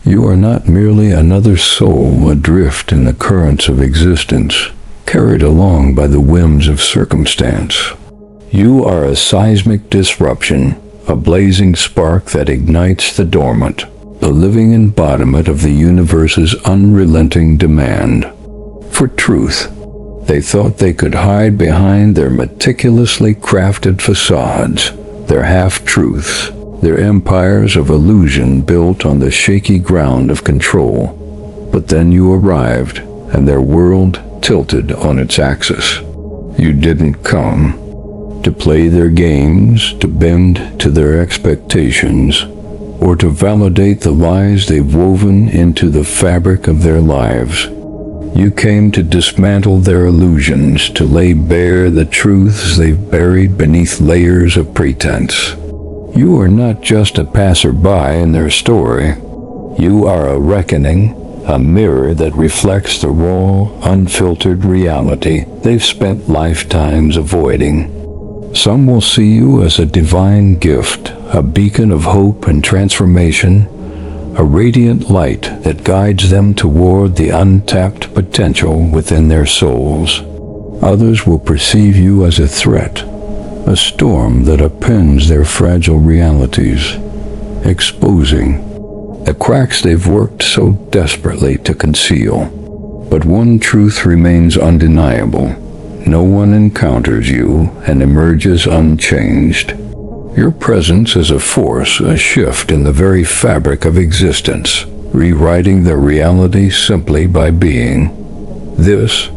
You are not merely another soul adrift in the currents of existence, carried along by the whims of circumstance. You are a seismic disruption, a blazing spark that ignites the dormant, the living embodiment of the universe's unrelenting demand for truth. They thought they could hide behind their meticulously crafted facades, their half-truths, their empires of illusion built on the shaky ground of control. But then you arrived, and their world tilted on its axis. You didn't come to play their games, to bend to their expectations, or to validate the lies they've woven into the fabric of their lives. You came to dismantle their illusions, to lay bare the truths they've buried beneath layers of pretense. You are not just a passerby in their story. You are a reckoning, a mirror that reflects the raw, unfiltered reality they've spent lifetimes avoiding. Some will see you as a divine gift, a beacon of hope and transformation, a radiant light that guides them toward the untapped potential within their souls. Others will perceive you as a threat, a storm that upends their fragile realities, exposing the cracks they've worked so desperately to conceal. But one truth remains undeniable. No one encounters you and emerges unchanged. Your presence is a force, a shift in the very fabric of existence, rewriting their reality simply by being. This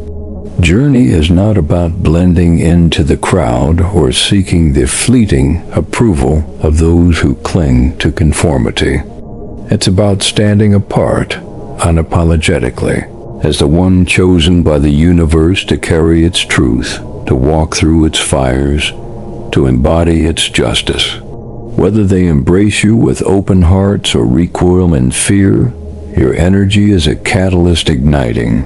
journey is not about blending into the crowd or seeking the fleeting approval of those who cling to conformity. It's about standing apart, unapologetically, as the one chosen by the universe to carry its truth, to walk through its fires, to embody its justice. Whether they embrace you with open hearts or recoil in fear, your energy is a catalyst igniting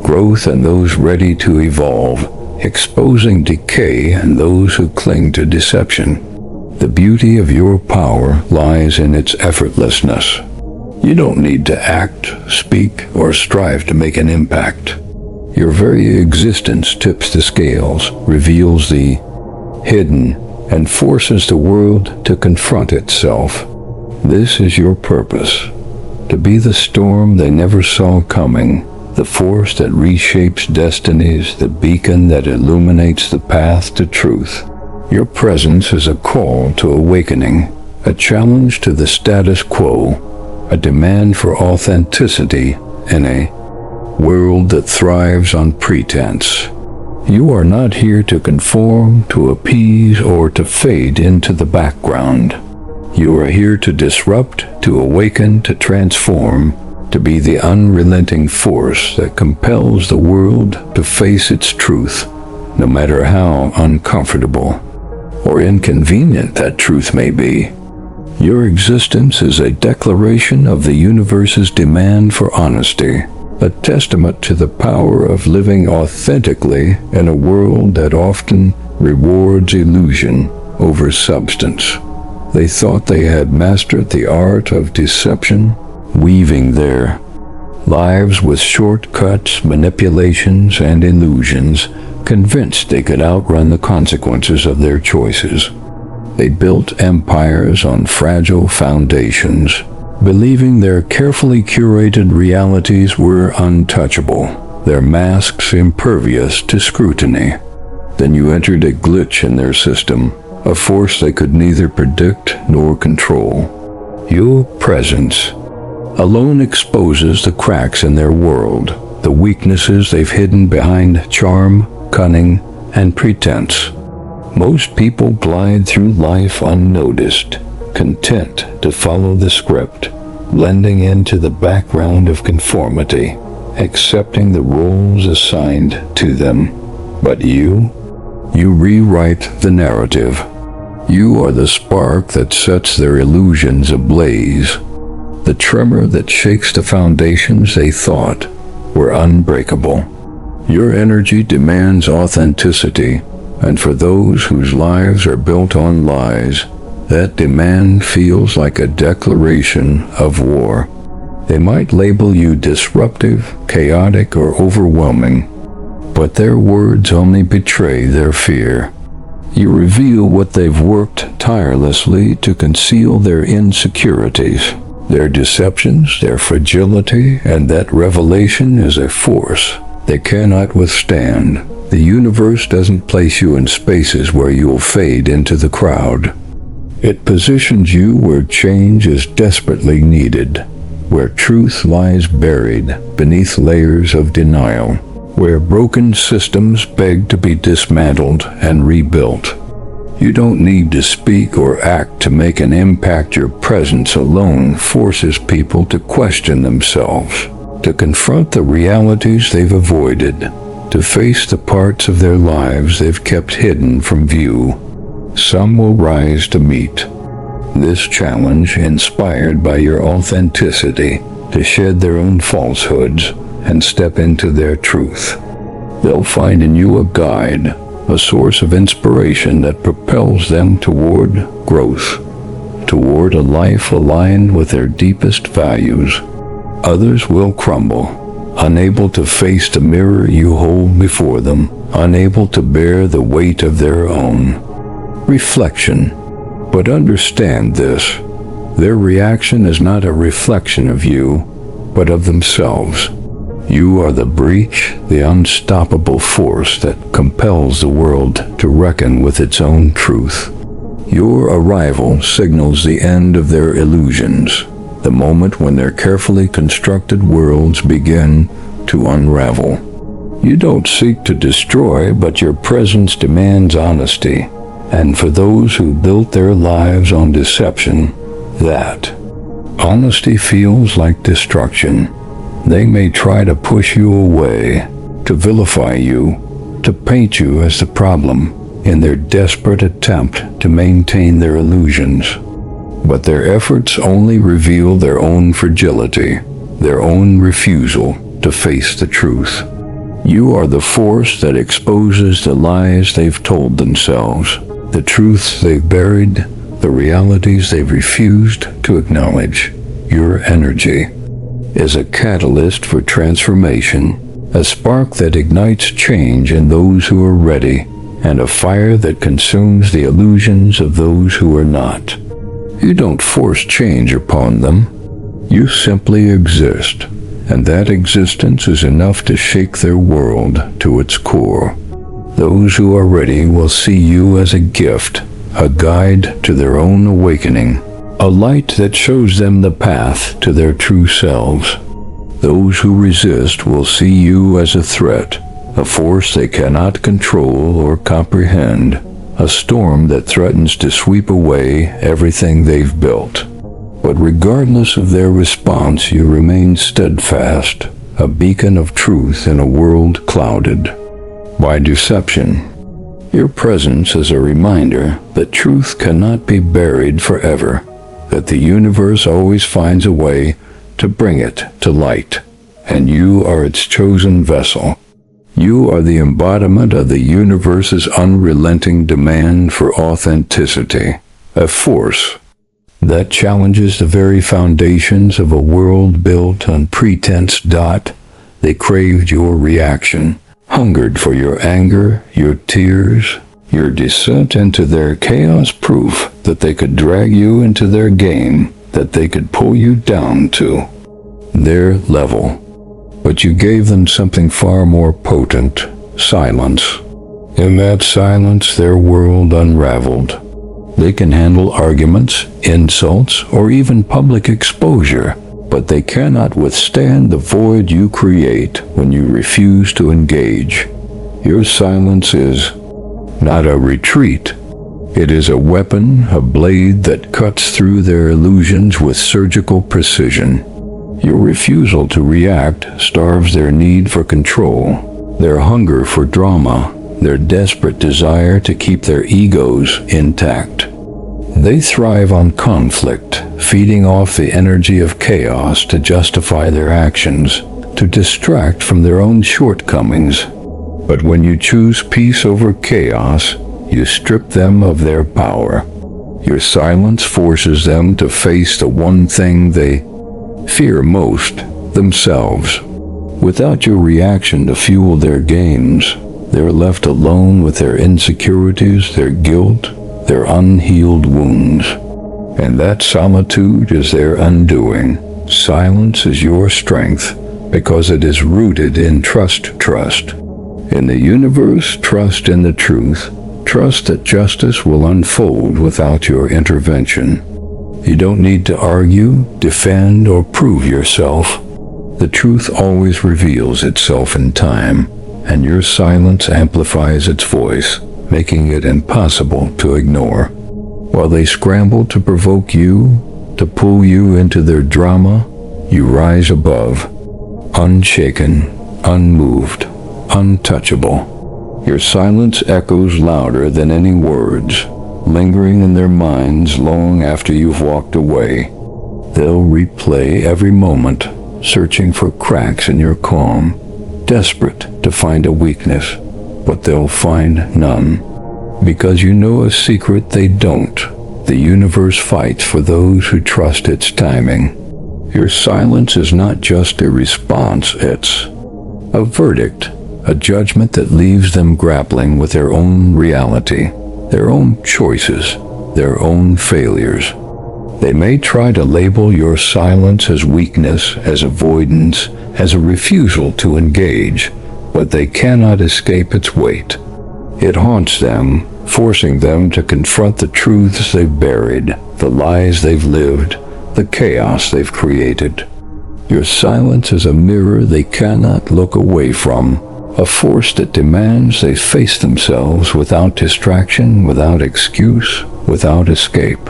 growth in those ready to evolve, exposing decay in those who cling to deception. The beauty of your power lies in its effortlessness. You don't need to act, speak, or strive to make an impact. Your very existence tips the scales, reveals the hidden, and forces the world to confront itself. This is your purpose, to be the storm they never saw coming, the force that reshapes destinies, the beacon that illuminates the path to truth. Your presence is a call to awakening, a challenge to the status quo, a demand for authenticity in a world that thrives on pretense. You are not here to conform, to appease, or to fade into the background. You are here to disrupt, to awaken, to transform, to be the unrelenting force that compels the world to face its truth, no matter how uncomfortable or inconvenient that truth may be. Your existence is a declaration of the universe's demand for honesty, a testament to the power of living authentically in a world that often rewards illusion over substance. They thought they had mastered the art of deception, weaving their lives with shortcuts, manipulations, and illusions, convinced they could outrun the consequences of their choices. They built empires on fragile foundations, believing their carefully curated realities were untouchable, their masks impervious to scrutiny. Then you entered a glitch in their system, a force they could neither predict nor control. Your presence alone exposes the cracks in their world, the weaknesses they've hidden behind charm, cunning, and pretense. Most people glide through life unnoticed, content to follow the script, blending into the background of conformity, accepting the roles assigned to them. But you rewrite the narrative. You are the spark that sets their illusions ablaze, the tremor that shakes the foundations they thought were unbreakable. Your energy demands authenticity, and for those whose lives are built on lies, that demand feels like a declaration of war. They might label you disruptive, chaotic, or overwhelming, but their words only betray their fear. You reveal what they've worked tirelessly to conceal: their insecurities, their deceptions, their fragility, and that revelation is a force they cannot withstand. The universe doesn't place you in spaces where you'll fade into the crowd. It positions you where change is desperately needed, where truth lies buried beneath layers of denial, where broken systems beg to be dismantled and rebuilt. You don't need to speak or act to make an impact. Your presence alone forces people to question themselves, to confront the realities they've avoided, to face the parts of their lives they've kept hidden from view. Some will rise to meet this challenge, inspired by your authenticity, to shed their own falsehoods and step into their truth. They'll find in you a guide, a source of inspiration that propels them toward growth, toward a life aligned with their deepest values. Others will crumble, unable to face the mirror you hold before them, unable to bear the weight of their own reflection. But understand this: their reaction is not a reflection of you, but of themselves. You are the breach, the unstoppable force that compels the world to reckon with its own truth. Your arrival signals the end of their illusions, the moment when their carefully constructed worlds begin to unravel. You don't seek to destroy, but your presence demands honesty. And for those who built their lives on deception, that honesty feels like destruction. They may try to push you away, to vilify you, to paint you as the problem, in their desperate attempt to maintain their illusions. But their efforts only reveal their own fragility, their own refusal to face the truth. You are the force that exposes the lies they've told themselves, the truths they've buried, the realities they've refused to acknowledge. Your energy is a catalyst for transformation, a spark that ignites change in those who are ready, and a fire that consumes the illusions of those who are not. You don't force change upon them. You simply exist, and that existence is enough to shake their world to its core. Those who are ready will see you as a gift, a guide to their own awakening, a light that shows them the path to their true selves. Those who resist will see you as a threat, a force they cannot control or comprehend, a storm that threatens to sweep away everything they've built. But regardless of their response, you remain steadfast, a beacon of truth in a world clouded by deception. Your presence is a reminder that truth cannot be buried forever, that the universe always finds a way to bring it to light, and you are its chosen vessel. You are the embodiment of the universe's unrelenting demand for authenticity, a force that challenges the very foundations of a world built on pretense. They craved your reaction, hungered for your anger, your tears, your descent into their chaos, proof that they could drag you into their game, that they could pull you down to their level. But you gave them something far more potent: silence. In that silence, their world unraveled. They can handle arguments, insults, or even public exposure, but they cannot withstand the void you create when you refuse to engage. Your silence is not a retreat. It is a weapon, a blade that cuts through their illusions with surgical precision. Your refusal to react starves their need for control, their hunger for drama, their desperate desire to keep their egos intact. They thrive on conflict, feeding off the energy of chaos to justify their actions, to distract from their own shortcomings. But when you choose peace over chaos, you strip them of their power. Your silence forces them to face the one thing they fear most themselves. Without your reaction to fuel their games, they're left alone with their insecurities, their guilt, their unhealed wounds. And that solitude is their undoing. Silence is your strength because it is rooted in trust. In the universe, trust in the truth. Trust that justice will unfold without your intervention. You don't need to argue, defend, or prove yourself. The truth always reveals itself in time, and your silence amplifies its voice, making it impossible to ignore. While they scramble to provoke you, to pull you into their drama, you rise above, unshaken, unmoved, untouchable. Your silence echoes louder than any words, lingering in their minds long after you've walked away. They'll replay every moment, searching for cracks in your calm, desperate to find a weakness, but they'll find none. Because you know a secret they don't. The universe fights for those who trust its timing. Your silence is not just a response, it's a verdict, a judgment that leaves them grappling with their own reality, their own choices, their own failures. They may try to label your silence as weakness, as avoidance, as a refusal to engage, but they cannot escape its weight. It haunts them, forcing them to confront the truths they've buried, the lies they've lived, the chaos they've created. Your silence is a mirror they cannot look away from, a force that demands they face themselves without distraction, without excuse, without escape.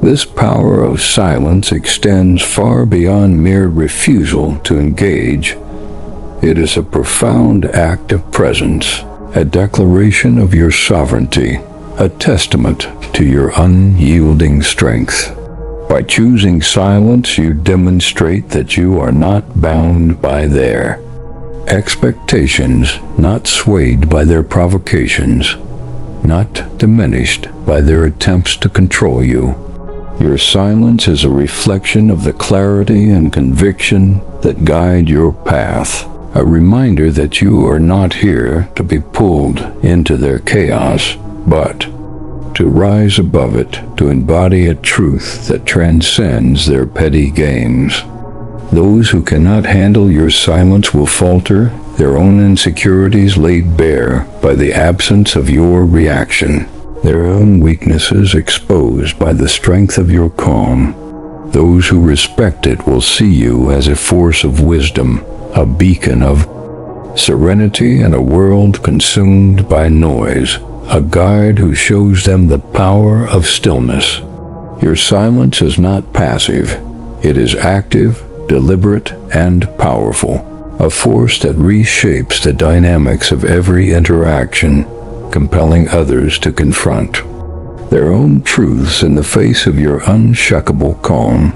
This power of silence extends far beyond mere refusal to engage. It is a profound act of presence, a declaration of your sovereignty, a testament to your unyielding strength. By choosing silence, you demonstrate that you are not bound by their expectations, not swayed by their provocations, not diminished by their attempts to control you. Your silence is a reflection of the clarity and conviction that guide your path, a reminder that you are not here to be pulled into their chaos, but to rise above it, to embody a truth that transcends their petty games. Those who cannot handle your silence will falter, their own insecurities laid bare by the absence of your reaction, their own weaknesses exposed by the strength of your calm. Those who respect it will see you as a force of wisdom, a beacon of serenity in a world consumed by noise, a guide who shows them the power of stillness. Your silence is not passive. It is active, deliberate, and powerful, a force that reshapes the dynamics of every interaction, compelling others to confront their own truths in the face of your unshuckable calm.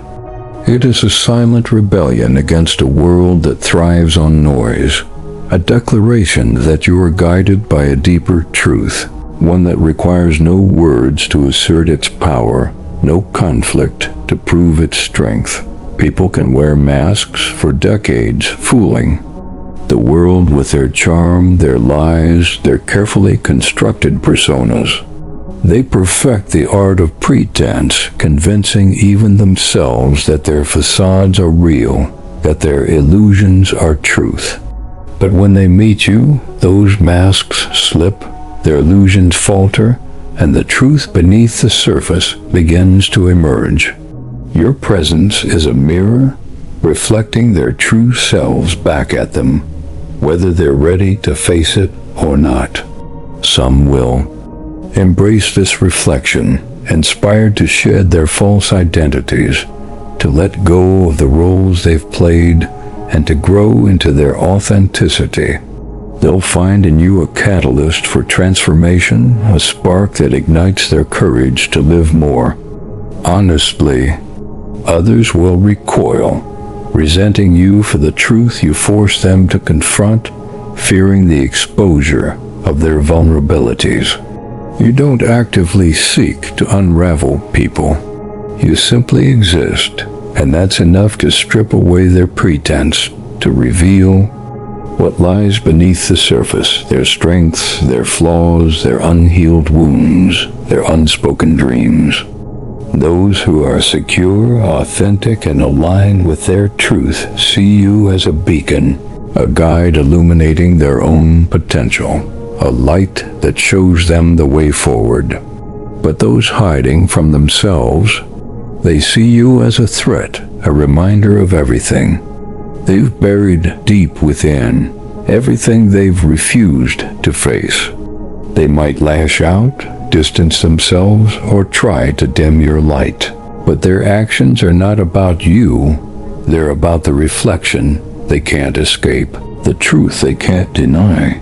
It is a silent rebellion against a world that thrives on noise, a declaration that you are guided by a deeper truth, one that requires no words to assert its power, no conflict to prove its strength. People can wear masks for decades, fooling the world with their charm, their lies, their carefully constructed personas. They perfect the art of pretense, convincing even themselves that their facades are real, that their illusions are truth. But when they meet you, those masks slip, their illusions falter, and the truth beneath the surface begins to emerge. Your presence is a mirror, reflecting their true selves back at them, whether they're ready to face it or not. Some will embrace this reflection, inspired to shed their false identities, to let go of the roles they've played, and to grow into their authenticity. They'll find in you a catalyst for transformation, a spark that ignites their courage to live more honestly. Others will recoil, resenting you for the truth you force them to confront, fearing the exposure of their vulnerabilities. You don't actively seek to unravel people. You simply exist, And that's enough to strip away their pretense, to reveal what lies beneath the surface, their strengths, their flaws, their unhealed wounds, their unspoken dreams. Those who are secure, authentic, and aligned with their truth see you as a beacon, a guide illuminating their own potential, a light that shows them the way forward. But those hiding from themselves, they see you as a threat, a reminder of everything they've buried deep within, everything they've refused to face. They might lash out, distance themselves, or try to dim your light. But their actions are not about you. They're about the reflection they can't escape, the truth they can't deny.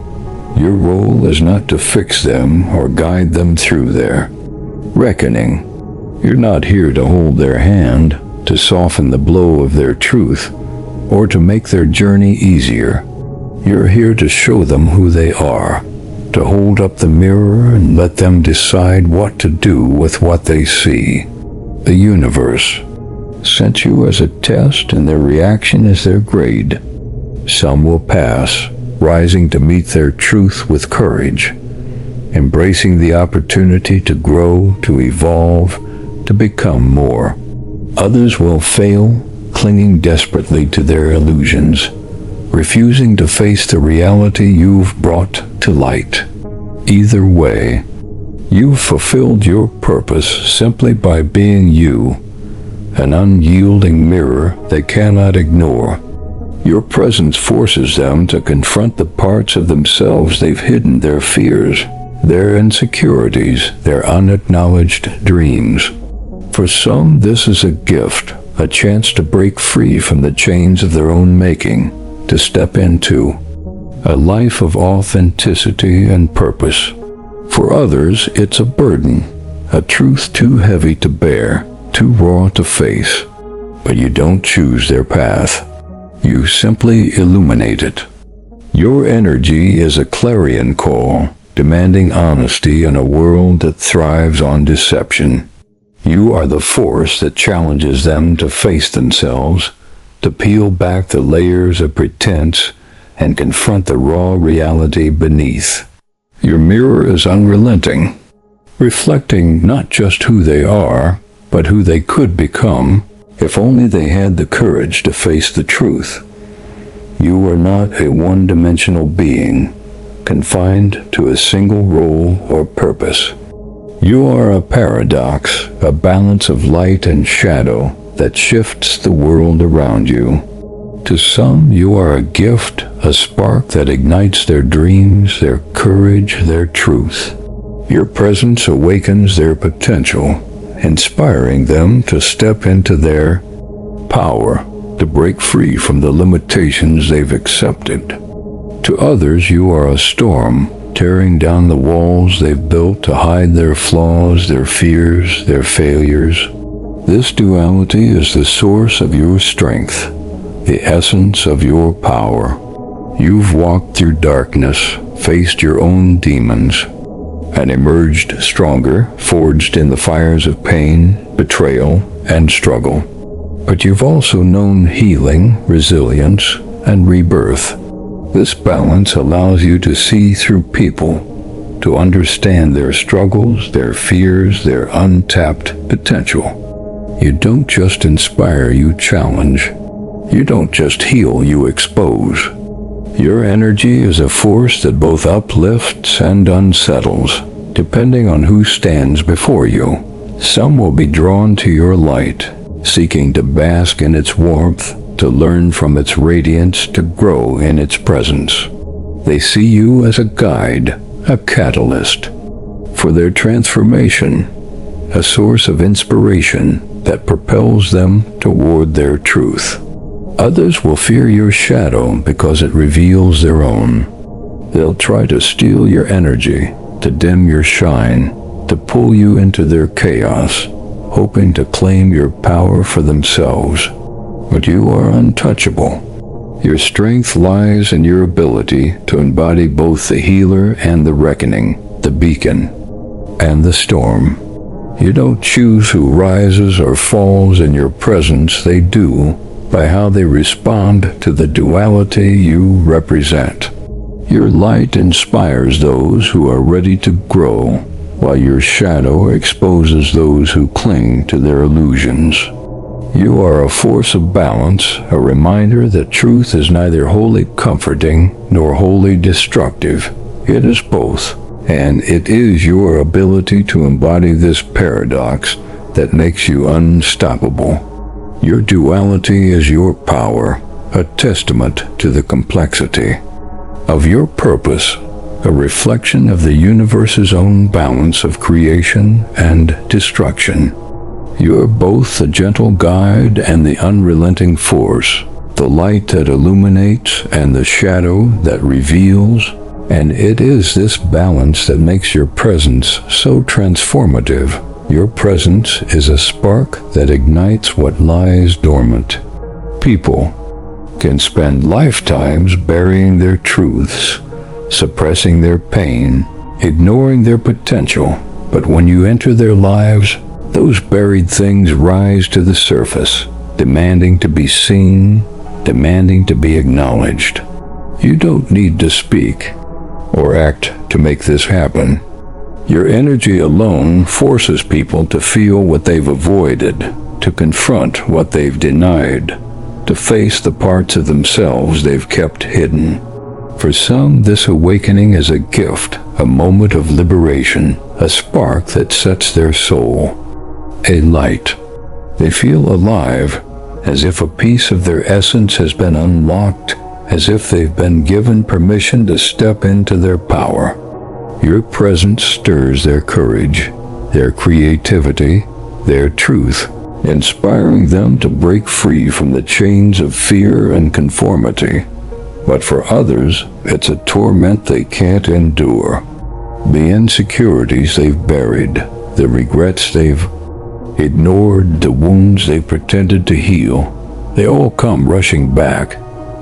Your role is not to fix them or guide them through their reckoning. You're not here to hold their hand, to soften the blow of their truth, or to make their journey easier. You're here to show them who they are, to hold up the mirror and let them decide what to do with what they see. The universe sent you as a test, and their reaction is their grade. Some will pass, rising to meet their truth with courage, embracing the opportunity to grow, to evolve, to become more. Others will fail, clinging desperately to their illusions, refusing to face the reality you've brought to light. Either way, you've fulfilled your purpose simply by being you, an unyielding mirror they cannot ignore. Your presence forces them to confront the parts of themselves they've hidden, their fears, their insecurities, their unacknowledged dreams. For some, this is a gift, a chance to break free from the chains of their own making, to step into a life of authenticity and purpose. For others, it's a burden, a truth too heavy to bear, too raw to face. But you don't choose their path. You simply illuminate it. Your energy is a clarion call, demanding honesty in a world that thrives on deception. You are the force that challenges them to face themselves, to peel back the layers of pretense and confront the raw reality beneath. Your mirror is unrelenting, reflecting not just who they are, but who they could become if only they had the courage to face the truth. You are not a one-dimensional being, confined to a single role or purpose. You are a paradox, a balance of light and shadow that shifts the world around you. To some, you are a gift, a spark that ignites their dreams, their courage, their truth. Your presence awakens their potential, inspiring them to step into their power, to break free from the limitations they've accepted. To others, you are a storm, tearing down the walls they've built to hide their flaws, their fears, their failures. This duality is the source of your strength, the essence of your power. You've walked through darkness, faced your own demons, and emerged stronger, forged in the fires of pain, betrayal, and struggle. But you've also known healing, resilience, and rebirth. This balance allows you to see through people, to understand their struggles, their fears, their untapped potential. You don't just inspire, you challenge. You don't just heal, you expose. Your energy is a force that both uplifts and unsettles, depending on who stands before you. Some will be drawn to your light, seeking to bask in its warmth, to learn from its radiance, to grow in its presence. They see you as a guide, a catalyst for their transformation, a source of inspiration that propels them toward their truth. Others will fear your shadow because it reveals their own. They'll try to steal your energy, to dim your shine, to pull you into their chaos, hoping to claim your power for themselves. But you are untouchable. Your strength lies in your ability to embody both the healer and the reckoning, the beacon and the storm. You don't choose who rises or falls in your presence. They do by how they respond to the duality you represent. Your light inspires those who are ready to grow, while your shadow exposes those who cling to their illusions. You are a force of balance, a reminder that truth is neither wholly comforting nor wholly destructive. It is both, and it is your ability to embody this paradox that makes you unstoppable. Your duality is your power, a testament to the complexity of your purpose, a reflection of the universe's own balance of creation and destruction. You are both the gentle guide and the unrelenting force, the light that illuminates and the shadow that reveals, and it is this balance that makes your presence so transformative. Your presence is a spark that ignites what lies dormant. People can spend lifetimes burying their truths, suppressing their pain, ignoring their potential, but when you enter their lives, those buried things rise to the surface, demanding to be seen, demanding to be acknowledged. You don't need to speak or act to make this happen. Your energy alone forces people to feel what they've avoided, to confront what they've denied, to face the parts of themselves they've kept hidden. For some, this awakening is a gift, a moment of liberation, a spark that sets their soul, a light. They feel alive, as if a piece of their essence has been unlocked, as if they've been given permission to step into their power. Your presence stirs their courage, their creativity, their truth, inspiring them to break free from the chains of fear and conformity. But for others, it's a torment they can't endure. The insecurities they've buried, the regrets they've ignored, the wounds they've pretended to heal, they all come rushing back,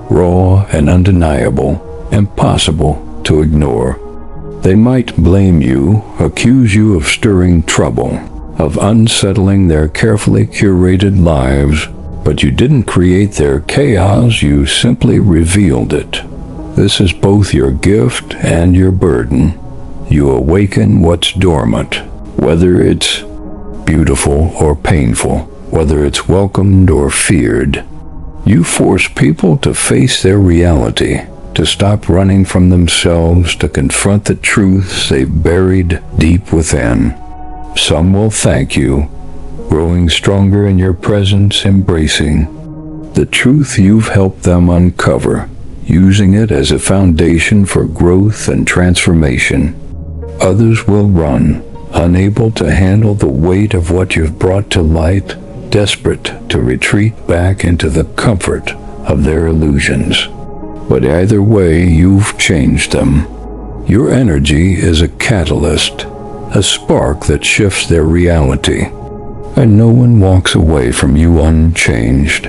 raw and undeniable, impossible to ignore. They might blame you, accuse you of stirring trouble, of unsettling their carefully curated lives, but you didn't create their chaos, you simply revealed it. This is both your gift and your burden. You awaken what's dormant, whether it's beautiful or painful, whether it's welcomed or feared. You force people to face their reality, to stop running from themselves, to confront the truths they've buried deep within. Some will thank you, growing stronger in your presence, embracing the truth you've helped them uncover, using it as a foundation for growth and transformation. Others will run, unable to handle the weight of what you've brought to light, desperate to retreat back into the comfort of their illusions. But either way, you've changed them. Your energy is a catalyst, a spark that shifts their reality, and no one walks away from you unchanged.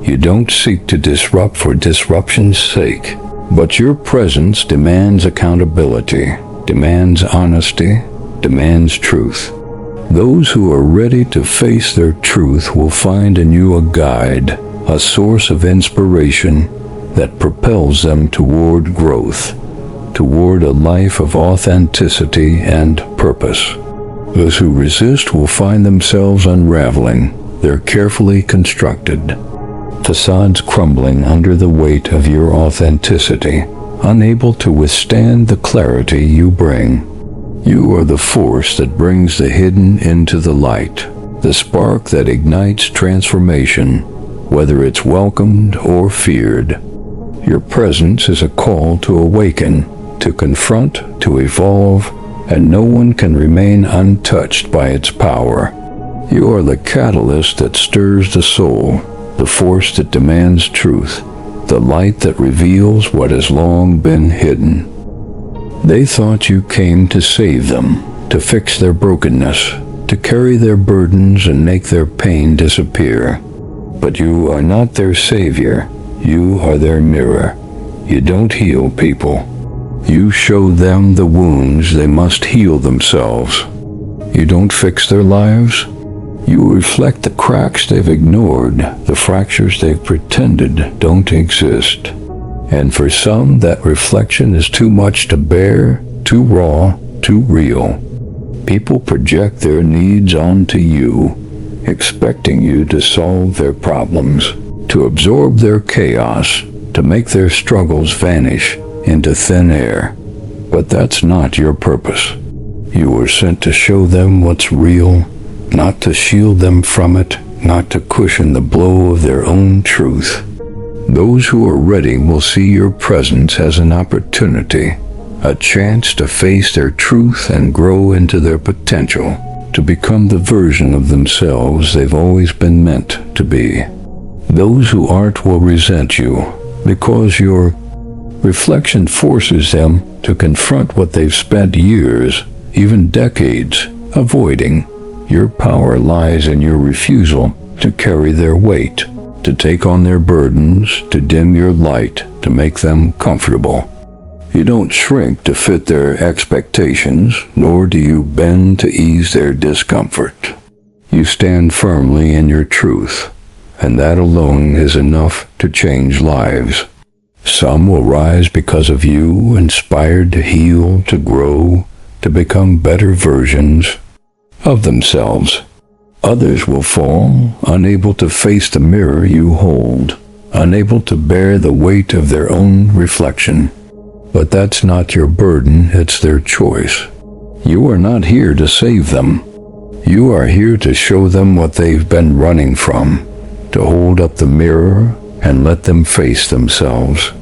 You don't seek to disrupt for disruption's sake, but your presence demands accountability, demands honesty, demands truth. Those who are ready to face their truth will find in you a guide, a source of inspiration that propels them toward growth, toward a life of authenticity and purpose. Those who resist will find themselves unraveling, their carefully constructed facades crumbling under the weight of your authenticity, unable to withstand the clarity you bring. You are the force that brings the hidden into the light, the spark that ignites transformation, whether it's welcomed or feared. Your presence is a call to awaken, to confront, to evolve, and no one can remain untouched by its power. You are the catalyst that stirs the soul, the force that demands truth, the light that reveals what has long been hidden. They thought you came to save them, to fix their brokenness, to carry their burdens and make their pain disappear. But you are not their savior. You are their mirror. You don't heal people. You show them the wounds they must heal themselves. You don't fix their lives. You reflect the cracks they've ignored, the fractures they've pretended don't exist. And for some, that reflection is too much to bear, too raw, too real. People project their needs onto you, expecting you to solve their problems, to absorb their chaos, to make their struggles vanish into thin air. But that's not your purpose. You were sent to show them what's real, not to shield them from it, not to cushion the blow of their own truth. Those who are ready will see your presence as an opportunity, a chance to face their truth and grow into their potential, to become the version of themselves they've always been meant to be. Those who aren't will resent you, because your reflection forces them to confront what they've spent years, even decades, avoiding. Your power lies in your refusal to carry their weight, to take on their burdens, to dim your light, to make them comfortable. You don't shrink to fit their expectations, nor do you bend to ease their discomfort. You stand firmly in your truth, and that alone is enough to change lives. Some will rise because of you, inspired to heal, to grow, to become better versions of themselves. Others will fall, unable to face the mirror you hold, unable to bear the weight of their own reflection. But that's not your burden, it's their choice. You are not here to save them. You are here to show them what they've been running from, to hold up the mirror and let them face themselves.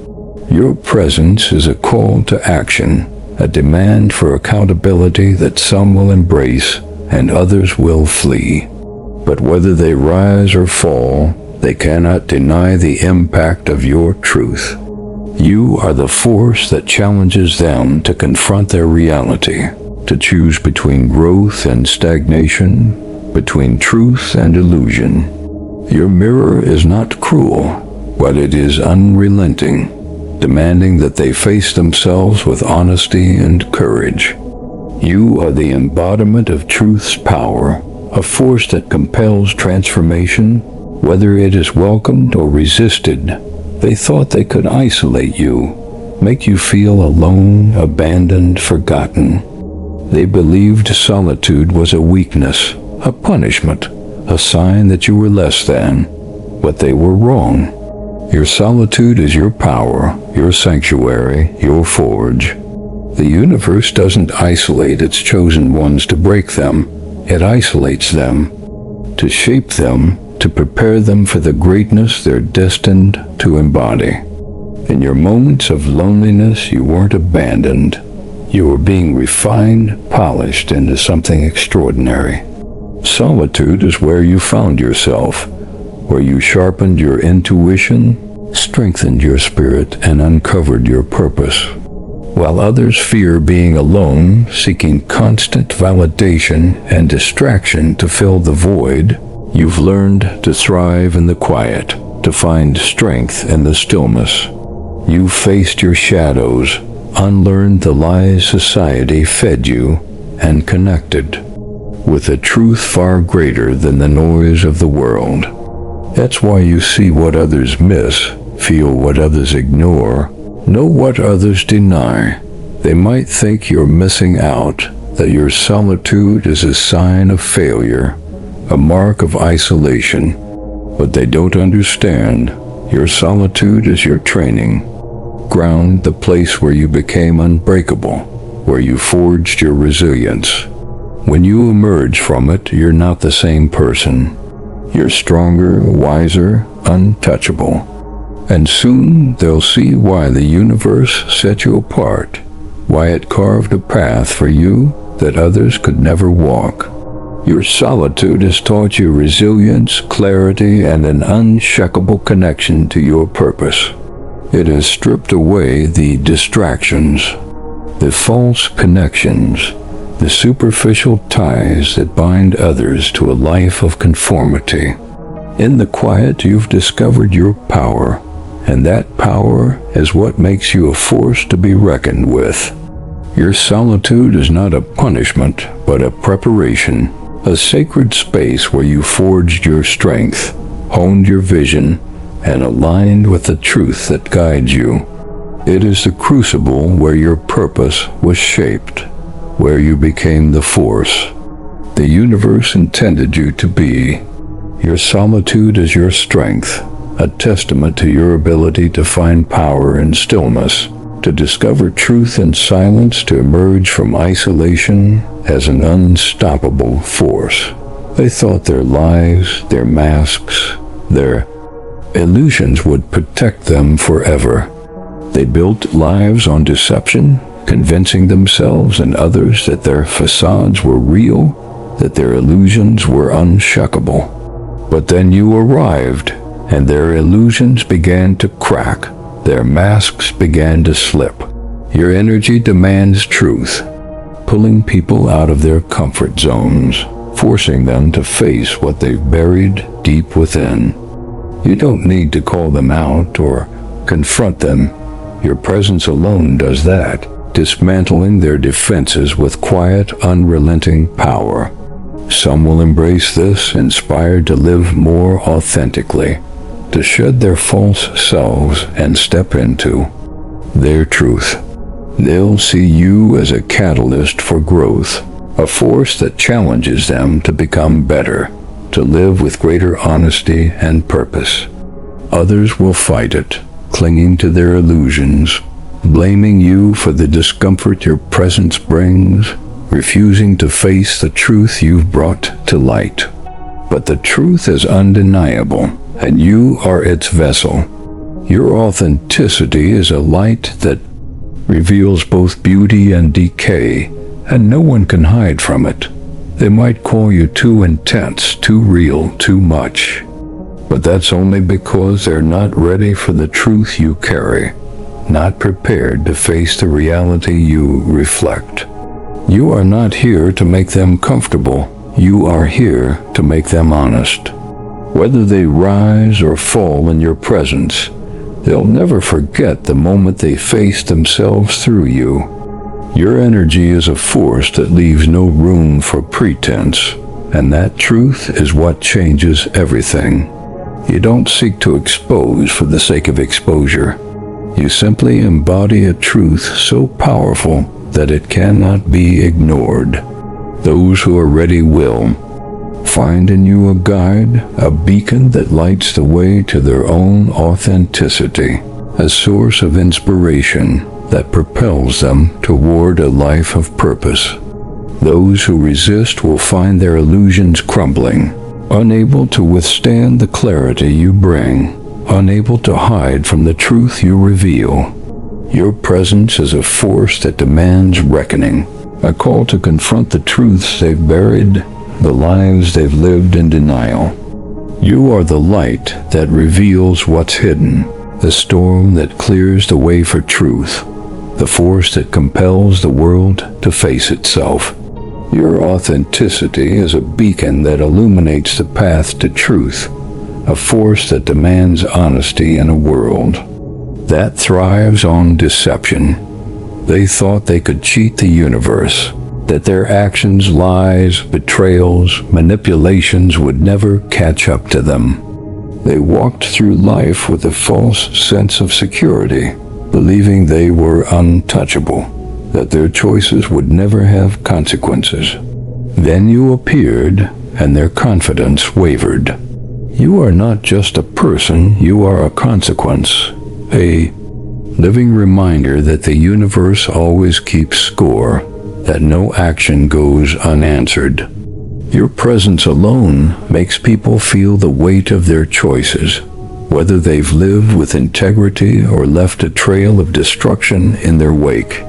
Your presence is a call to action, a demand for accountability that some will embrace and others will flee. But whether they rise or fall, they cannot deny the impact of your truth. You are the force that challenges them to confront their reality, to choose between growth and stagnation, between truth and illusion. Your mirror is not cruel, but it is unrelenting, demanding that they face themselves with honesty and courage. You are the embodiment of truth's power, a force that compels transformation, whether it is welcomed or resisted. They thought they could isolate you, make you feel alone, abandoned, forgotten. They believed solitude was a weakness, a punishment, a sign that you were less than. But they were wrong. Your solitude is your power, your sanctuary, your forge. The universe doesn't isolate its chosen ones to break them. It isolates them, to shape them, to prepare them for the greatness they're destined to embody. In your moments of loneliness, you weren't abandoned. You were being refined, polished into something extraordinary. Solitude is where you found yourself, where you sharpened your intuition, strengthened your spirit, and uncovered your purpose. While others fear being alone, seeking constant validation and distraction to fill the void, you've learned to thrive in the quiet, to find strength in the stillness. You've faced your shadows, unlearned the lies society fed you, and connected with a truth far greater than the noise of the world. That's why you see what others miss, feel what others ignore, know what others deny. They might think you're missing out, that your solitude is a sign of failure, a mark of isolation. But they don't understand. Your solitude is your training ground, the place where you became unbreakable, where you forged your resilience. When you emerge from it, you're not the same person. You're stronger, wiser, untouchable. And soon they'll see why the universe set you apart, why it carved a path for you that others could never walk. Your solitude has taught you resilience, clarity, and an unshakable connection to your purpose. It has stripped away the distractions, the false connections, the superficial ties that bind others to a life of conformity. In the quiet, you've discovered your power, and that power is what makes you a force to be reckoned with. Your solitude is not a punishment, but a preparation, a sacred space where you forged your strength, honed your vision, and aligned with the truth that guides you. It is the crucible where your purpose was shaped, where you became the force the universe intended you to be. Your solitude is your strength, a testament to your ability to find power in stillness, to discover truth in silence, to emerge from isolation as an unstoppable force. They thought their lives, their masks, their illusions would protect them forever. They built lives on deception, convincing themselves and others that their facades were real, that their illusions were unshakeable. But then you arrived, and their illusions began to crack. Their masks began to slip. Your energy demands truth, pulling people out of their comfort zones, forcing them to face what they've buried deep within. You don't need to call them out or confront them. Your presence alone does that, dismantling their defenses with quiet, unrelenting power. Some will embrace this, inspired to live more authentically, to shed their false selves and step into their truth. They'll see you as a catalyst for growth, a force that challenges them to become better, to live with greater honesty and purpose. Others will fight it, clinging to their illusions, blaming you for the discomfort your presence brings, refusing to face the truth you've brought to light. But the truth is undeniable, and you are its vessel. Your authenticity is a light that reveals both beauty and decay, and no one can hide from it. They might call you too intense, too real, too much. But that's only because they're not ready for the truth you carry, not prepared to face the reality you reflect. You are not here to make them comfortable. You are here to make them honest. Whether they rise or fall in your presence, they'll never forget the moment they faced themselves through you. Your energy is a force that leaves no room for pretense, and that truth is what changes everything. You don't seek to expose for the sake of exposure. You simply embody a truth so powerful that it cannot be ignored. Those who are ready will find in you a guide, a beacon that lights the way to their own authenticity, a source of inspiration that propels them toward a life of purpose. Those who resist will find their illusions crumbling, unable to withstand the clarity you bring, unable to hide from the truth you reveal. Your presence is a force that demands reckoning, a call to confront the truths they've buried, the lives they've lived in denial. You are the light that reveals what's hidden, the storm that clears the way for truth, the force that compels the world to face itself. Your authenticity is a beacon that illuminates the path to truth, a force that demands honesty in a world that thrives on deception. They thought they could cheat the universe, that their actions, lies, betrayals, manipulations would never catch up to them. They walked through life with a false sense of security, believing they were untouchable, that their choices would never have consequences. Then you appeared, and their confidence wavered. You are not just a person, you are a consequence, a living reminder that the universe always keeps score, that no action goes unanswered. Your presence alone makes people feel the weight of their choices, whether they've lived with integrity or left a trail of destruction in their wake.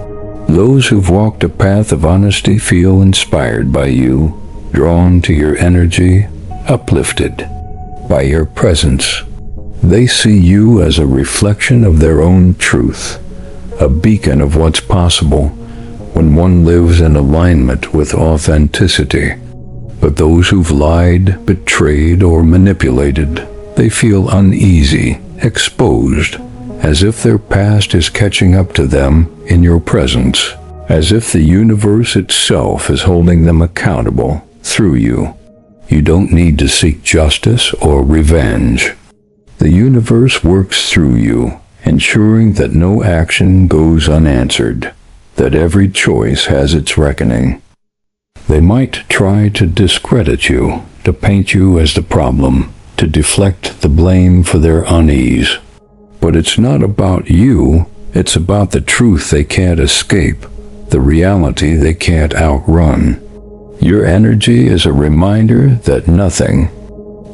Those who've walked a path of honesty feel inspired by you, drawn to your energy, uplifted by your presence. They see you as a reflection of their own truth, a beacon of what's possible when one lives in alignment with authenticity. But those who've lied, betrayed, or manipulated, they feel uneasy, exposed, as if their past is catching up to them in your presence. as if the universe itself is holding them accountable through you. You don't need to seek justice or revenge. The universe works through you, ensuring that no action goes unanswered, that every choice has its reckoning. They might try to discredit you, to paint you as the problem, to deflect the blame for their unease. But it's not about you, it's about the truth they can't escape, the reality they can't outrun. Your energy is a reminder that nothing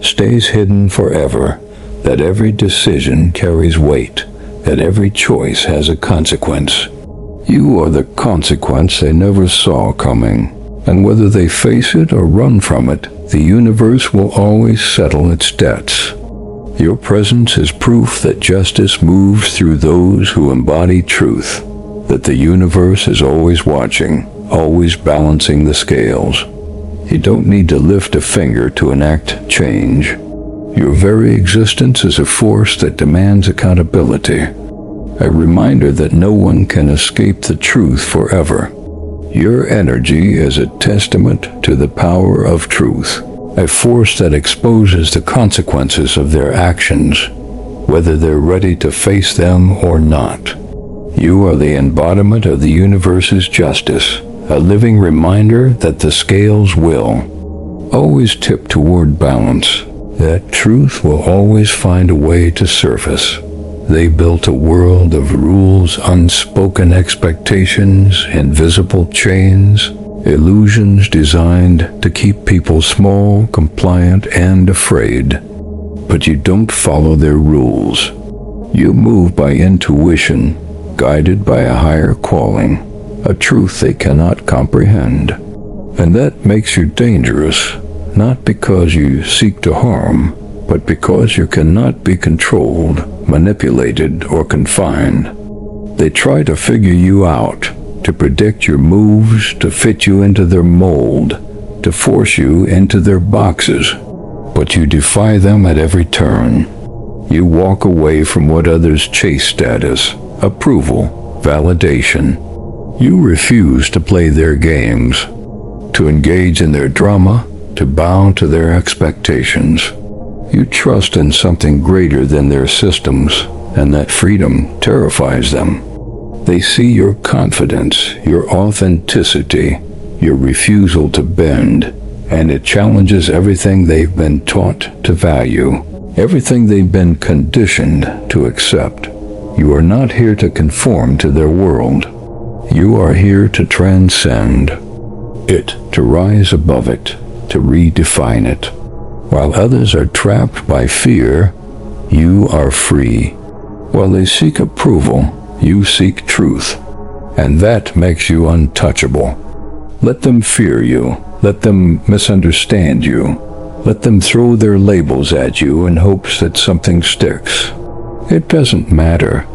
stays hidden forever, that every decision carries weight, that every choice has a consequence. You are the consequence they never saw coming, and whether they face it or run from it, the universe will always settle its debts. Your presence is proof that justice moves through those who embody truth, that the universe is always watching, always balancing the scales. You don't need to lift a finger to enact change. Your very existence is a force that demands accountability, a reminder that no one can escape the truth forever. Your energy is a testament to the power of truth, a force that exposes the consequences of their actions, whether they're ready to face them or not. You are the embodiment of the universe's justice, a living reminder that the scales will always tip toward balance, that truth will always find a way to surface. They built a world of rules, unspoken expectations, invisible chains, illusions designed to keep people small, compliant, and afraid. But you don't follow their rules. You move by intuition, guided by a higher calling, a truth they cannot comprehend. And that makes you dangerous, not because you seek to harm, but because you cannot be controlled, manipulated, or confined. They try to figure you out, to predict your moves, to fit you into their mold, to force you into their boxes. But you defy them at every turn. You walk away from what others chase: status, approval, validation. You refuse to play their games, to engage in their drama, to bow to their expectations. You trust in something greater than their systems, and that freedom terrifies them. They see your confidence, your authenticity, your refusal to bend, and it challenges everything they've been taught to value, everything they've been conditioned to accept. You are not here to conform to their world. You are here to transcend it, to rise above it, to redefine it. While others are trapped by fear, you are free. While they seek approval, you seek truth. And that makes you untouchable. Let them fear you. Let them misunderstand you. Let them throw their labels at you in hopes that something sticks. It doesn't matter.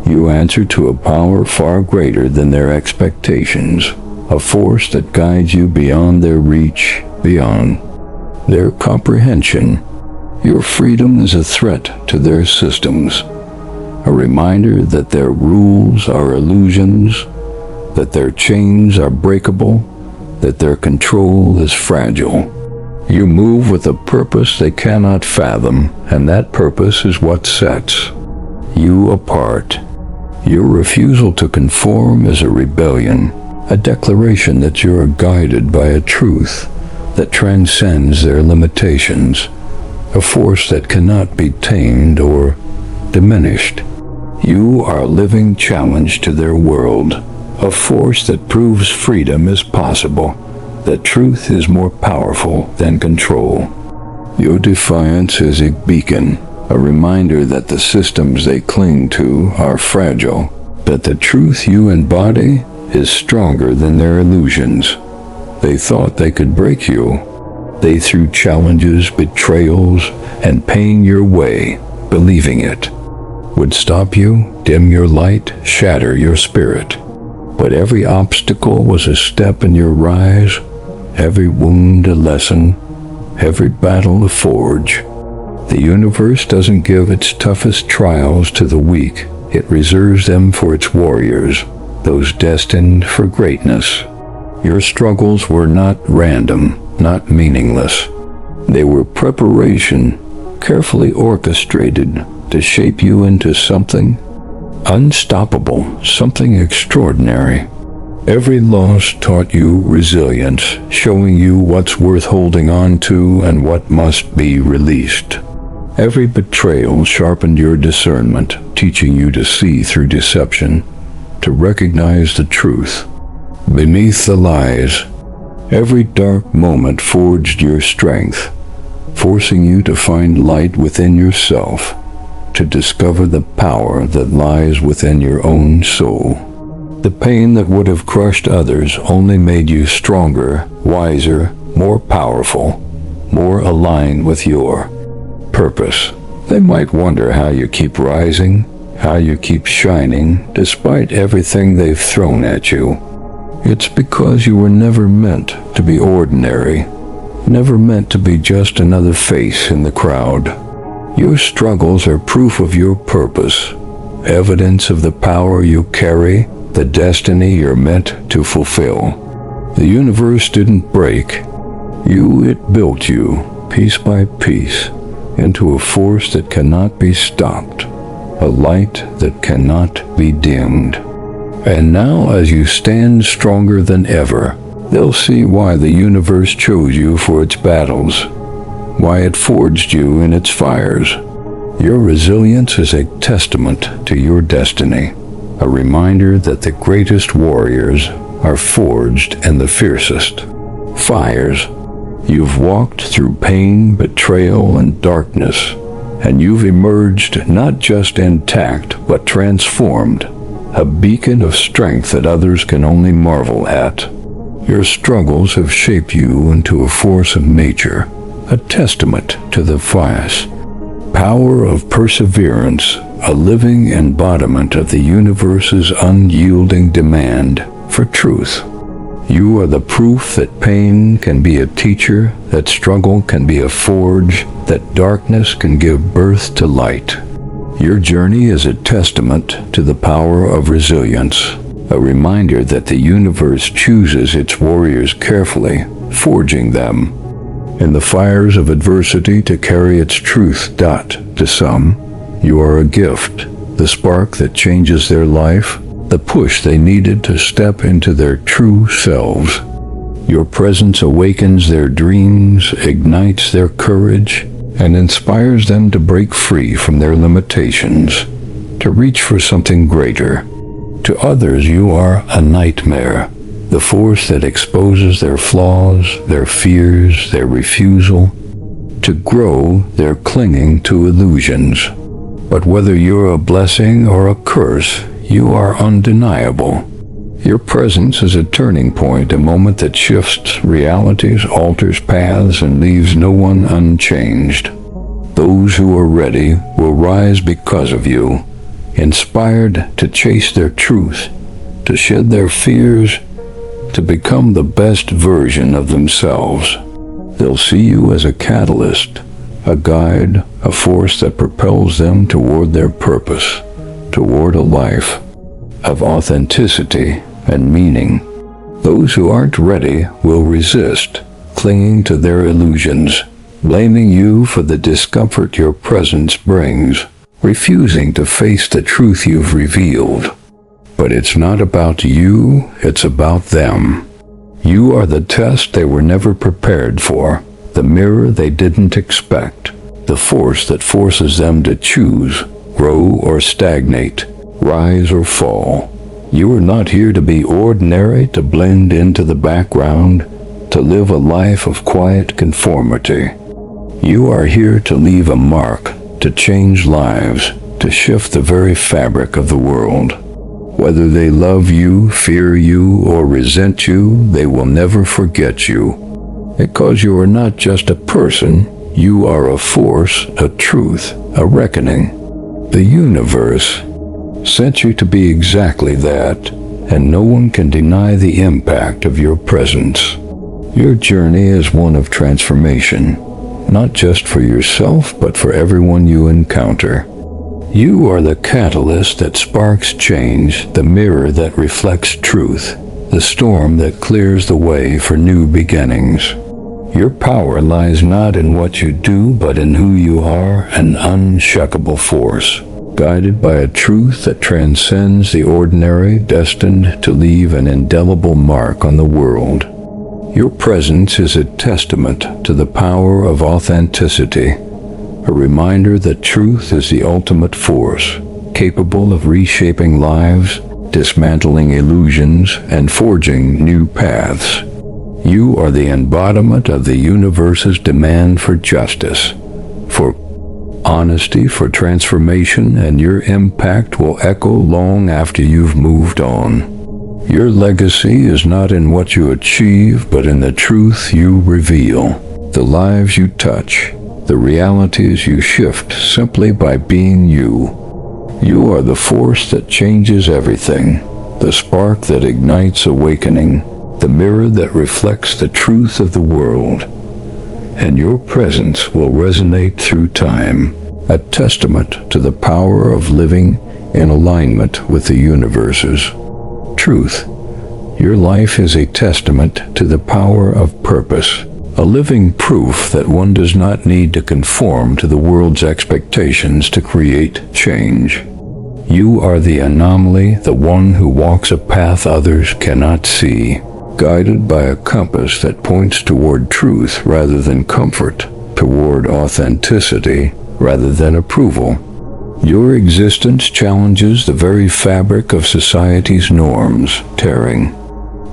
You answer to a power far greater than their expectations, a force that guides you beyond their reach, beyond their comprehension. Your freedom is a threat to their systems, a reminder that their rules are illusions, that their chains are breakable, that their control is fragile. You move with a purpose they cannot fathom, and that purpose is what sets you apart. Your refusal to conform is a rebellion, a declaration that you are guided by a truth that transcends their limitations, a force that cannot be tamed or diminished. You are a living challenge to their world, a force that proves freedom is possible, that truth is more powerful than control. Your defiance is a beacon, a reminder that the systems they cling to are fragile, that the truth you embody is stronger than their illusions. They thought they could break you. They threw challenges, betrayals, and paying your way, believing it would stop you, dim your light, shatter your spirit. But every obstacle was a step in your rise, every wound a lesson, every battle a forge. The universe doesn't give its toughest trials to the weak. It reserves them for its warriors, those destined for greatness. Your struggles were not random, not meaningless. They were preparation, carefully orchestrated to shape you into something unstoppable, something extraordinary. Every loss taught you resilience, showing you what's worth holding on to and what must be released. Every betrayal sharpened your discernment, teaching you to see through deception, to recognize the truth beneath the lies. Every dark moment forged your strength, forcing you to find light within yourself, to discover the power that lies within your own soul. The pain that would have crushed others only made you stronger, wiser, more powerful, more aligned with your purpose. They might wonder how you keep rising, how you keep shining despite everything they've thrown at you. It's because you were never meant to be ordinary, never meant to be just another face in the crowd. Your struggles are proof of your purpose, evidence of the power you carry, the destiny you're meant to fulfill. The universe didn't break you, it built you, piece by piece, into a force that cannot be stopped, a light that cannot be dimmed. And now, as you stand stronger than ever, they'll see why the universe chose you for its battles, why it forged you in its fires. Your resilience is a testament to your destiny, a reminder that the greatest warriors are forged in the fiercest fires. You've walked through pain, betrayal, and darkness, and you've emerged not just intact, but transformed, a beacon of strength that others can only marvel at. Your struggles have shaped you into a force of nature, a testament to the vast power of perseverance, a living embodiment of the universe's unyielding demand for truth. You are the proof that pain can be a teacher, that struggle can be a forge, that darkness can give birth to light. Your journey is a testament to the power of resilience, a reminder that the universe chooses its warriors carefully, forging them in the fires of adversity to carry its truth. To some, you are a gift, the spark that changes their life, the push they needed to step into their true selves. Your presence awakens their dreams, ignites their courage, and inspires them to break free from their limitations, to reach for something greater. To others, you are a nightmare, the force that exposes their flaws, their fears, their refusal to grow, their clinging to illusions. But whether you're a blessing or a curse, you are undeniable. Your presence is a turning point, a moment that shifts realities, alters paths, and leaves no one unchanged. Those who are ready will rise because of you, inspired to chase their truth, to shed their fears, to become the best version of themselves. They'll see you as a catalyst, a guide, a force that propels them toward their purpose, toward a life of authenticity and meaning. Those who aren't ready will resist, clinging to their illusions, blaming you for the discomfort your presence brings, refusing to face the truth you've revealed. But it's not about you, it's about them. You are the test they were never prepared for, the mirror they didn't expect, the force that forces them to choose, grow or stagnate, rise or fall. You are not here to be ordinary, to blend into the background, to live a life of quiet conformity. You are here to leave a mark, to change lives, to shift the very fabric of the world. Whether they love you, fear you, or resent you, they will never forget you. Because you are not just a person, you are a force, a truth, a reckoning. The universe sent you to be exactly that, and no one can deny the impact of your presence. Your journey is one of transformation, not just for yourself, but for everyone you encounter. You are the catalyst that sparks change, the mirror that reflects truth, the storm that clears the way for new beginnings. Your power lies not in what you do, but in who you are, an unshakable force, guided by a truth that transcends the ordinary, destined to leave an indelible mark on the world. Your presence is a testament to the power of authenticity, a reminder that truth is the ultimate force, capable of reshaping lives, dismantling illusions, and forging new paths. You are the embodiment of the universe's demand for justice, for honesty, for transformation, and your impact will echo long after you've moved on. Your legacy is not in what you achieve, but in the truth you reveal, the lives you touch, the realities you shift simply by being you. You are the force that changes everything, the spark that ignites awakening, the mirror that reflects the truth of the world. And your presence will resonate through time, a testament to the power of living in alignment with the universe's truth. Your life is a testament to the power of purpose, a living proof that one does not need to conform to the world's expectations to create change. You are the anomaly, the one who walks a path others cannot see, guided by a compass that points toward truth rather than comfort, toward authenticity rather than approval. Your existence challenges the very fabric of society's norms, tearing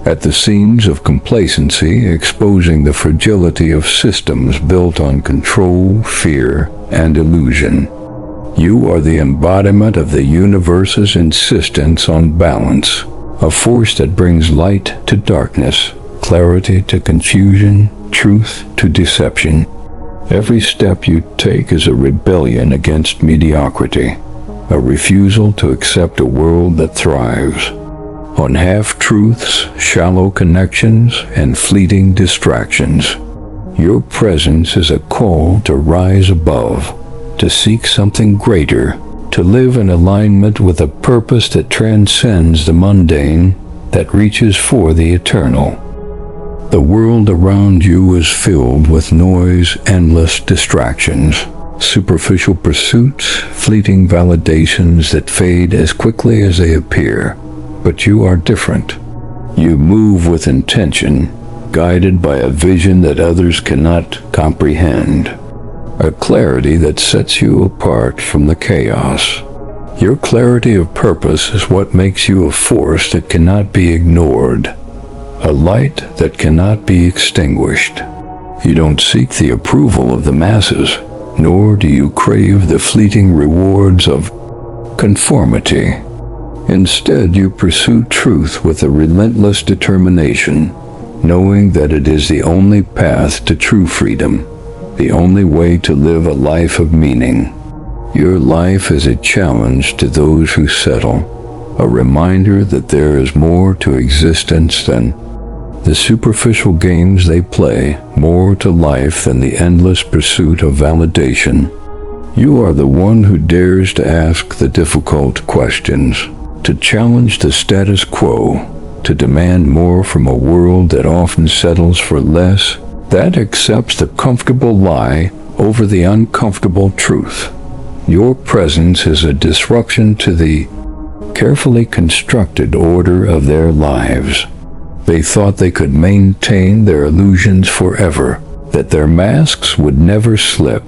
at the seams of complacency, exposing the fragility of systems built on control, fear, and illusion. You are the embodiment of the universe's insistence on balance, a force that brings light to darkness, clarity to confusion, truth to deception. Every step you take is a rebellion against mediocrity, a refusal to accept a world that thrives on half-truths, shallow connections, and fleeting distractions. Your presence is a call to rise above, to seek something greater, to live in alignment with a purpose that transcends the mundane, that reaches for the eternal. The world around you is filled with noise, endless distractions, superficial pursuits, fleeting validations that fade as quickly as they appear. But you are different. You move with intention, guided by a vision that others cannot comprehend, a clarity that sets you apart from the chaos. Your clarity of purpose is what makes you a force that cannot be ignored, a light that cannot be extinguished. You don't seek the approval of the masses, nor do you crave the fleeting rewards of conformity. Instead, you pursue truth with a relentless determination, knowing that it is the only path to true freedom, the only way to live a life of meaning. Your life is a challenge to those who settle, a reminder that there is more to existence than the superficial games they play, more to life than the endless pursuit of validation. You are the one who dares to ask the difficult questions, to challenge the status quo, to demand more from a world that often settles for less, that accepts the comfortable lie over the uncomfortable truth. Your presence is a disruption to the carefully constructed order of their lives. They thought they could maintain their illusions forever, that their masks would never slip,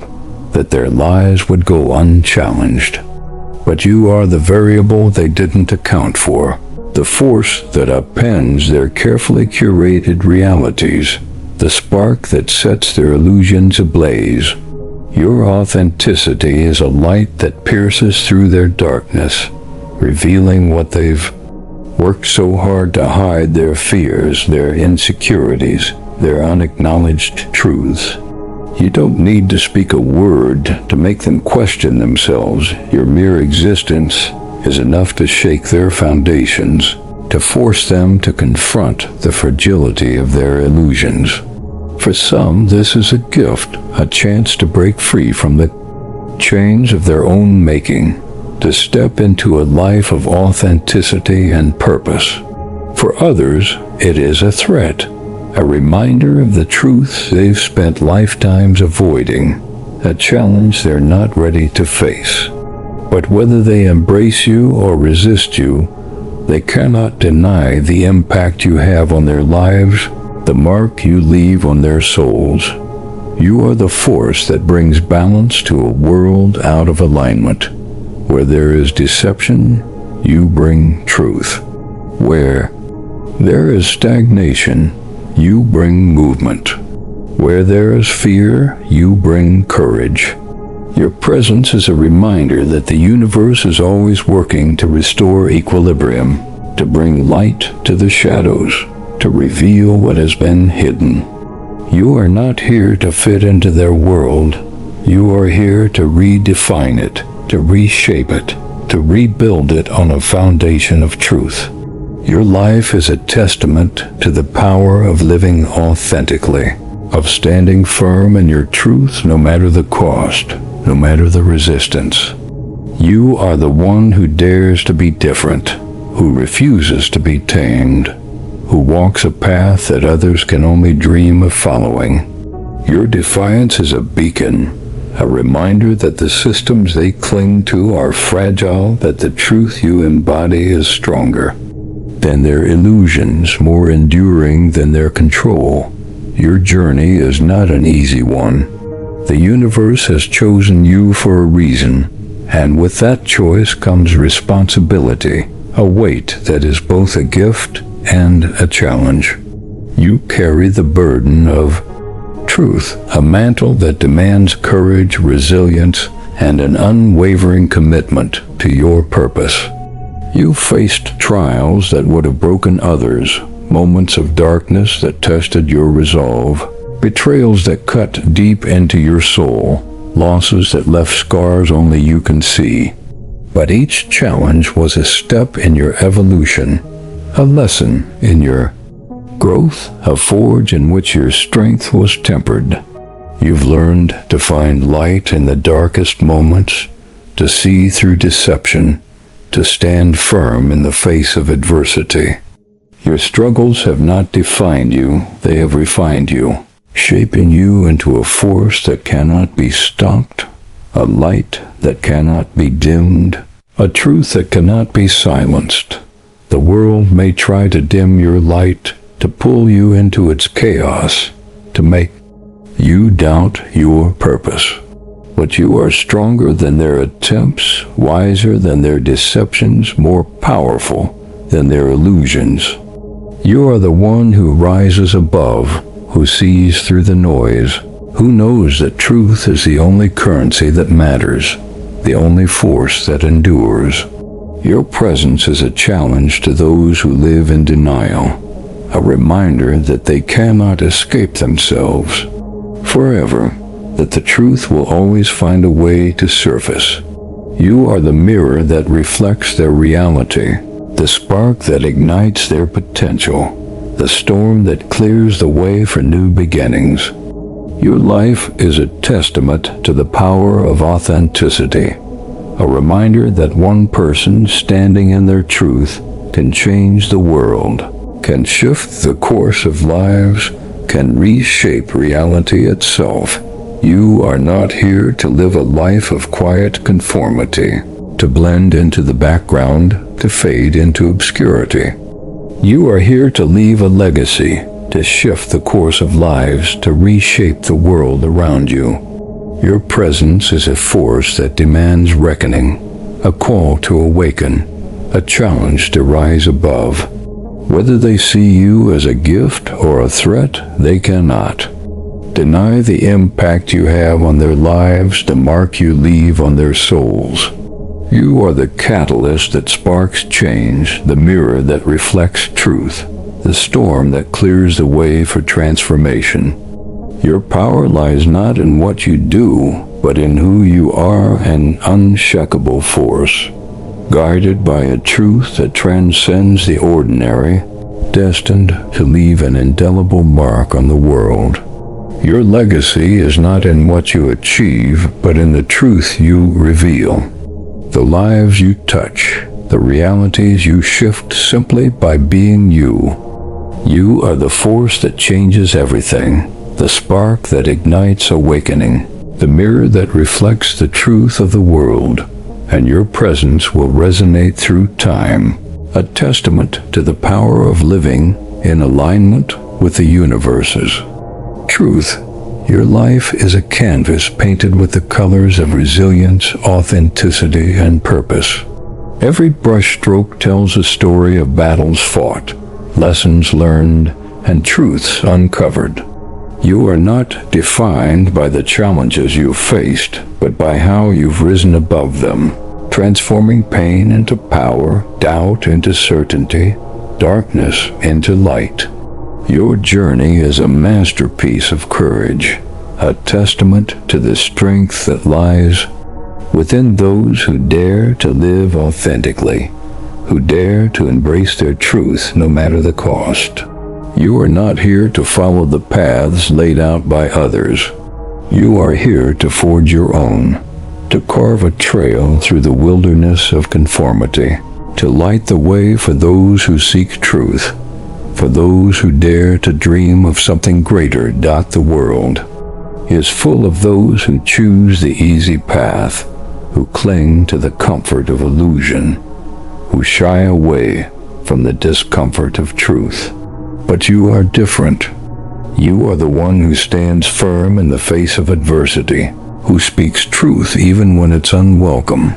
that their lies would go unchallenged. But you are the variable they didn't account for, the force that upends their carefully curated realities, the spark that sets their illusions ablaze. Your authenticity is a light that pierces through their darkness, revealing what they've worked so hard to hide, their fears, their insecurities, their unacknowledged truths. You don't need to speak a word to make them question themselves. Your mere existence is enough to shake their foundations, to force them to confront the fragility of their illusions. For some, this is a gift, a chance to break free from the chains of their own making, to step into a life of authenticity and purpose. For others, it is a threat, a reminder of the truths they've spent lifetimes avoiding, a challenge they're not ready to face. But whether they embrace you or resist you, they cannot deny the impact you have on their lives, the mark you leave on their souls. You are the force that brings balance to a world out of alignment. Where there is deception, you bring truth. Where there is stagnation, you bring movement. Where there is fear, you bring courage. Your presence is a reminder that the universe is always working to restore equilibrium, to bring light to the shadows, to reveal what has been hidden. You are not here to fit into their world. You are here to redefine it, to reshape it, to rebuild it on a foundation of truth. Your life is a testament to the power of living authentically, of standing firm in your truth no matter the cost, no matter the resistance. You are the one who dares to be different, who refuses to be tamed, who walks a path that others can only dream of following. Your defiance is a beacon, a reminder that the systems they cling to are fragile, that the truth you embody is stronger than their illusions, more enduring than their control. Your journey is not an easy one. The universe has chosen you for a reason, and with that choice comes responsibility, a weight that is both a gift and a challenge. You carry the burden of truth, a mantle that demands courage, resilience, and an unwavering commitment to your purpose. You faced trials that would have broken others, moments of darkness that tested your resolve, betrayals that cut deep into your soul, losses that left scars only you can see. But each challenge was a step in your evolution, a lesson in your growth, a forge in which your strength was tempered. You've learned to find light in the darkest moments, to see through deception, to stand firm in the face of adversity. Your struggles have not defined you, they have refined you, shaping you into a force that cannot be stopped, a light that cannot be dimmed, a truth that cannot be silenced. The world may try to dim your light, to pull you into its chaos, to make you doubt your purpose. But you are stronger than their attempts, wiser than their deceptions, more powerful than their illusions. You are the one who rises above, who sees through the noise, who knows that truth is the only currency that matters, the only force that endures. Your presence is a challenge to those who live in denial, a reminder that they cannot escape themselves forever, that the truth will always find a way to surface. You are the mirror that reflects their reality, the spark that ignites their potential, the storm that clears the way for new beginnings. Your life is a testament to the power of authenticity, a reminder that one person standing in their truth can change the world, can shift the course of lives, can reshape reality itself. You are not here to live a life of quiet conformity, to blend into the background, to fade into obscurity. You are here to leave a legacy, to shift the course of lives, to reshape the world around you. Your presence is a force that demands reckoning, a call to awaken, a challenge to rise above. Whether they see you as a gift or a threat, they cannot deny the impact you have on their lives, the mark you leave on their souls. You are the catalyst that sparks change, the mirror that reflects truth, the storm that clears the way for transformation. Your power lies not in what you do, but in who you are, an unshakable force, guided by a truth that transcends the ordinary, destined to leave an indelible mark on the world. Your legacy is not in what you achieve, but in the truth you reveal. the lives you touch, the realities you shift simply by being you. You are the force that changes everything, the spark that ignites awakening, the mirror that reflects the truth of the world, and your presence will resonate through time, a testament to the power of living in alignment with the universe's truth. Your life is a canvas painted with the colors of resilience, authenticity, and purpose. Every brushstroke tells a story of battles fought, lessons learned, and truths uncovered. You are not defined by the challenges you've faced, but by how you've risen above them, transforming pain into power, doubt into certainty, darkness into light. Your journey is a masterpiece of courage, a testament to the strength that lies within those who dare to live authentically, who dare to embrace their truth no matter the cost. You are not here to follow the paths laid out by others. You are here to forge your own, to carve a trail through the wilderness of conformity, to light the way for those who seek truth, for those who dare to dream of something greater. The world is full of those who choose the easy path, who cling to the comfort of illusion, who shy away from the discomfort of truth. But you are different. You are the one who stands firm in the face of adversity, who speaks truth even when it's unwelcome,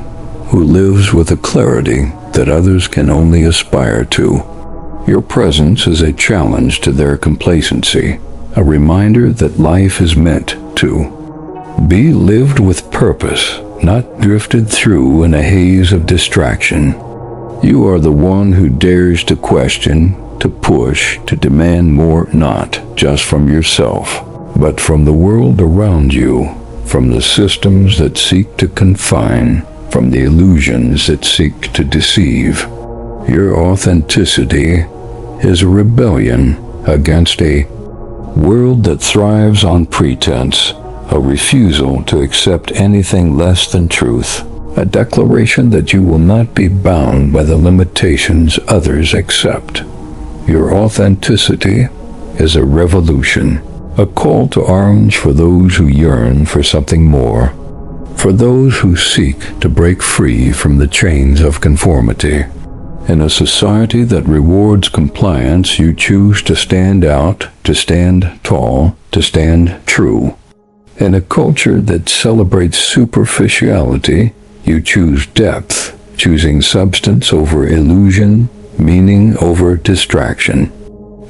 who lives with a clarity that others can only aspire to. Your presence is a challenge to their complacency, a reminder that life is meant to be lived with purpose, not drifted through in a haze of distraction. You are the one who dares to question, to push, to demand more, not just from yourself, but from the world around you, from the systems that seek to confine, from the illusions that seek to deceive. Your authenticity is a rebellion against a world that thrives on pretense, a refusal to accept anything less than truth, a declaration that you will not be bound by the limitations others accept. Your authenticity is a revolution, a call to arms for those who yearn for something more, for those who seek to break free from the chains of conformity. In a society that rewards compliance, you choose to stand out, to stand tall, to stand true. In a culture that celebrates superficiality, you choose depth, choosing substance over illusion, meaning over distraction.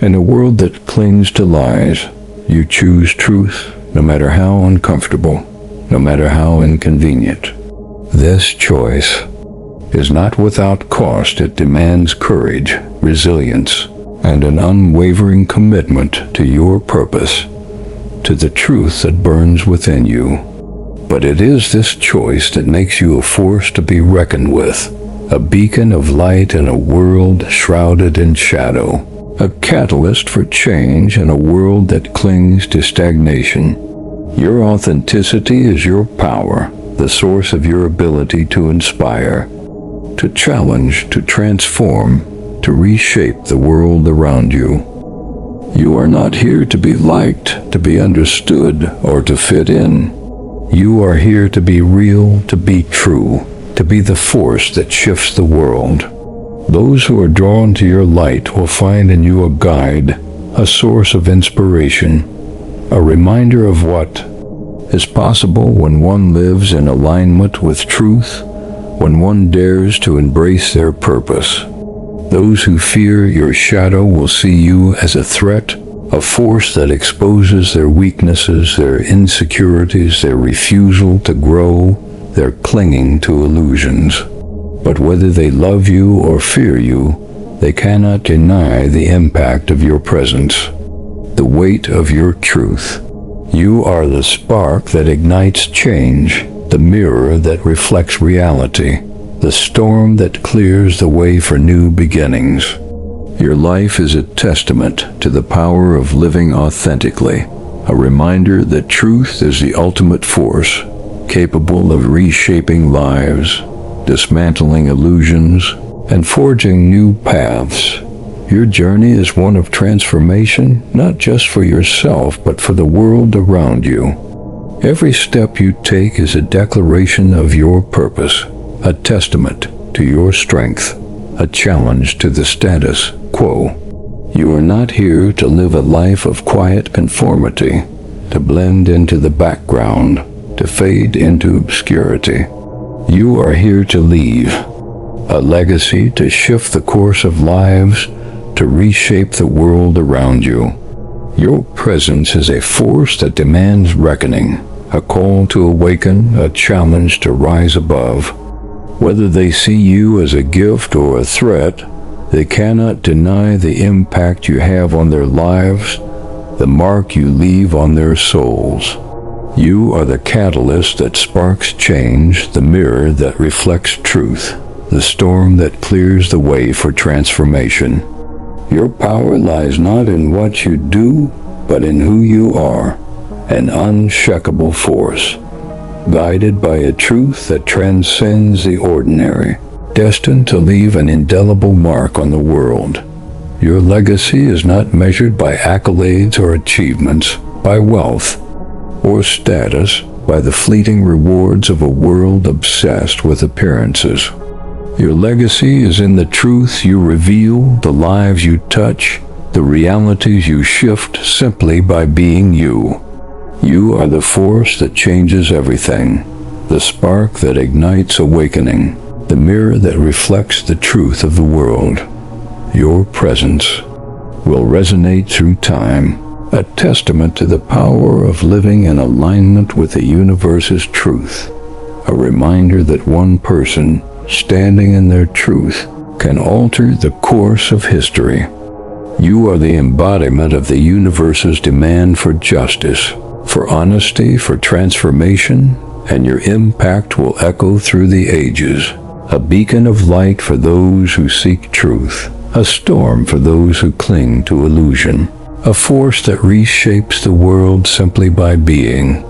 In a world that clings to lies, you choose truth, no matter how uncomfortable, no matter how inconvenient. This choice is not without cost. It demands courage, resilience, and an unwavering commitment to your purpose, to the truth that burns within you. But it is this choice that makes you a force to be reckoned with, a beacon of light in a world shrouded in shadow, a catalyst for change in a world that clings to stagnation. Your authenticity is your power, the source of your ability to inspire, to challenge, to transform, to reshape the world around you. You are not here to be liked, to be understood, or to fit in. You are here to be real, to be true, to be the force that shifts the world. Those who are drawn to your light will find in you a guide, a source of inspiration, a reminder of what is possible when one lives in alignment with truth, when one dares to embrace their purpose. Those who fear your shadow will see you as a threat, a force that exposes their weaknesses, their insecurities, their refusal to grow, their clinging to illusions. But whether they love you or fear you, they cannot deny the impact of your presence, the weight of your truth. You are the spark that ignites change, the mirror that reflects reality, the storm that clears the way for new beginnings. Your life is a testament to the power of living authentically, a reminder that truth is the ultimate force, capable of reshaping lives, dismantling illusions, and forging new paths. Your journey is one of transformation, not just for yourself, but for the world around you. Every step you take is a declaration of your purpose, a testament to your strength, a challenge to the status quo. You are not here to live a life of quiet conformity, to blend into the background, to fade into obscurity. You are here to leave a legacy, to shift the course of lives, to reshape the world around you. Your presence is a force that demands reckoning, a call to awaken, a challenge to rise above. Whether they see you as a gift or a threat, they cannot deny the impact you have on their lives, the mark you leave on their souls. You are the catalyst that sparks change, the mirror that reflects truth, the storm that clears the way for transformation. Your power lies not in what you do, but in who you are, an unshakable force, guided by a truth that transcends the ordinary, destined to leave an indelible mark on the world. Your legacy is not measured by accolades or achievements, by wealth or status, by the fleeting rewards of a world obsessed with appearances. Your legacy is in the truth you reveal, the lives you touch, the realities you shift simply by being you. You are the force that changes everything, the spark that ignites awakening, the mirror that reflects the truth of the world. Your presence will resonate through time, a testament to the power of living in alignment with the universe's truth, a reminder that one person standing in their truth can alter the course of history. You are the embodiment of the universe's demand for justice, for honesty, for transformation, and your impact will echo through the ages, a beacon of light for those who seek truth, a storm for those who cling to illusion, a force that reshapes the world simply by being.